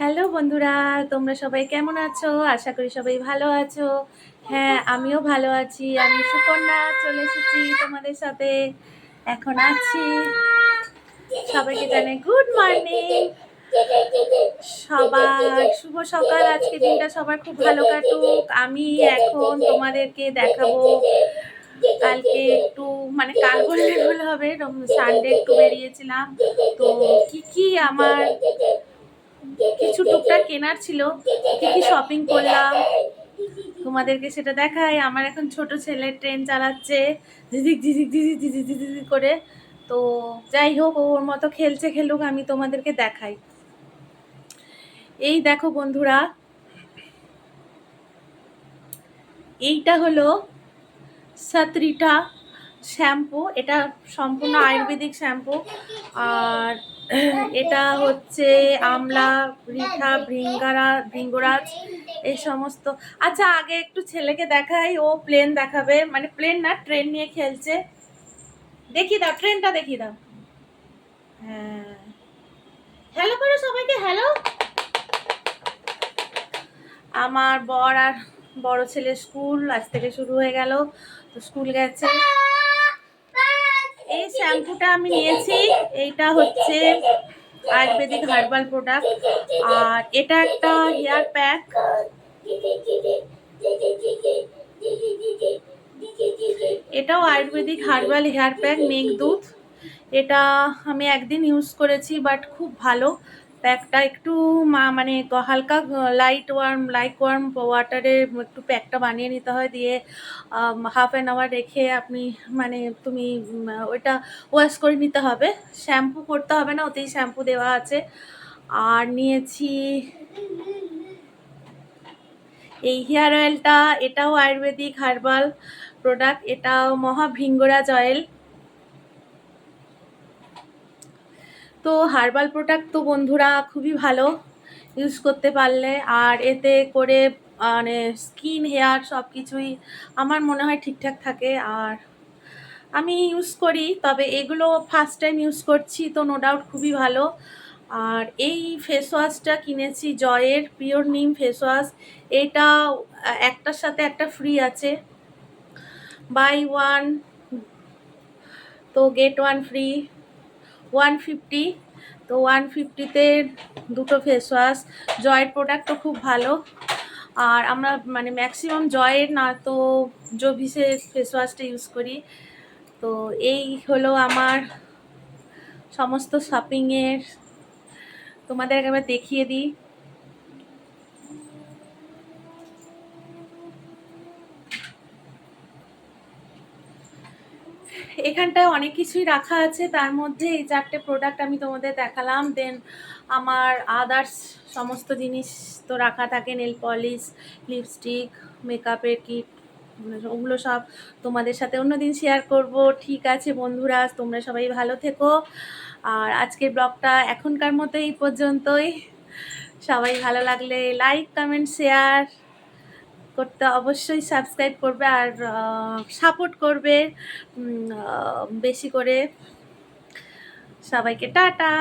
Hello বন্ধুরা, তোমরা সবাই কেমন আছো? আশা করি সবাই ভালো আছো। হ্যাঁ, আমিও ভালো আছি। আমি সুকন্যা চলে এসেছি তোমাদের সাথে। এখন আছি। সবাইকে জানাই গুড মর্নিং। সবার শুভ সকাল। আজকে দিনটা সবার খুব ভালো কাটুক। আমি এখন তোমাদেরকে দেখাবো কালকে একটু কাল বললে ভুল হবে, সানডে একটু বেরিয়েছিলাম। তো কি আমার কিছু টুকটাক কেনার ছিল, কি শপিং করলাম তোমাদেরকে সেটা দেখাই। আমার এখন ছোট ছেলে ট্রেন চালাচ্ছে ঝিঝিক ঝিঝিক ঝিঝিক ঝিঝিক ঝিঝিক করে। তো যাই হোক, ওর মতো খেলছে, খেলুক, আমি তোমাদেরকে দেখাই। এই দেখো বন্ধুরা, এইটা হলো সাতরিটা শ্যাম্পু। এটা সম্পূর্ণ আয়ুর্বেদিক শ্যাম্পু। আর এটা হচ্ছে আমলা, রিঠা, ভৃঙ্গরাজ, এই সমস্ত। আচ্ছা, আগে একটু ছেলেকে দেখাই। ও প্লেন দেখাবে, প্লেন না, ট্রেন নিয়ে খেলছে। দেখিয়ে দাও, ট্রেনটা দেখিয়ে দাও। হ্যাঁ, হ্যালো করো সবাইকে, হ্যালো। আমার বর আর বড় ছেলে স্কুল আজ থেকে শুরু হয়ে গেল, তো স্কুল গেছে। এই শ্যাম্পুটা আমি নিয়েছি। এইটা হচ্ছে আয়ুর্বেদিক হার্বাল প্রোডাক্ট। আর এটা একটা হেয়ার প্যাক। এটাও Ayurvedic herbal hair pack, Meghdoot. এটা আমি একদিন ইউজ করেছি, বাট খুব ভালো প্যাকটা। একটু হালকা লাইট ওয়ার্ম ওয়াটারে একটু প্যাকটা বানিয়ে নিতে হয়, দিয়ে হাফ অ্যান আওয়ার রেখে আপনি তুমি ওইটা ওয়াশ করে নিতে হবে। শ্যাম্পু করতে হবে না, ওতেই শ্যাম্পু দেওয়া আছে। আর নিয়েছি এই হেয়ার অয়েলটা। এটাও আয়ুর্বেদিক হার্বাল প্রোডাক্ট। এটাও মহাভৃঙ্গরাজ অয়েল। তো হার্বাল প্রোডাক্ট তো বন্ধুরা খুবই ভালো ইউজ করতে পারলে। আর এতে করে স্কিন, হেয়ার সব কিছুই আমার মনে হয় ঠিকঠাক থাকে। আর আমি ইউজ করি, তবে এগুলো ফার্স্ট টাইম ইউজ করছি, তো নো ডাউট খুবই ভালো। আর এই ফেস ওয়াশটা কিনেছি জয়ের, পিওর নিম ফেস ওয়াশ। এটা একটার সাথে একটা ফ্রি আছে, বাই ওয়ান তো গেট ওয়ান ফ্রি, 150। তো 150-তে দুটো ফেস ওয়াশ। জয়ের প্রোডাক্টও খুব ভালো। আর আমরা ম্যাক্সিমাম জয়ের না তো জোভিসের ফেস ওয়াশটা ইউজ করি। তো এই হলো আমার সমস্ত শপিংয়ের। তোমাদের একবার দেখিয়ে দিই। এখানটায় অনেক কিছুই রাখা আছে, তার মধ্যে এই 4টে প্রোডাক্ট আমি তোমাদের দেখালাম। দেন আমার আদার্স সমস্ত জিনিস তো রাখা থাকে, নেল পলিশ, লিপস্টিক, মেকআপের কিট, ওগুলো সব তোমাদের সাথে অন্যদিন শেয়ার করব। ঠিক আছে বন্ধুরা, তোমরা সবাই ভালো থেকো। আর আজকের ব্লগটা এখনকার মতো এই পর্যন্তই। সবাই ভালো লাগলে লাইক, কমেন্ট, শেয়ার করতে অবশ্যই, সাবস্ক্রাইব করবে আর সাপোর্ট করবে বেশি করে। সবাইকে টাটা।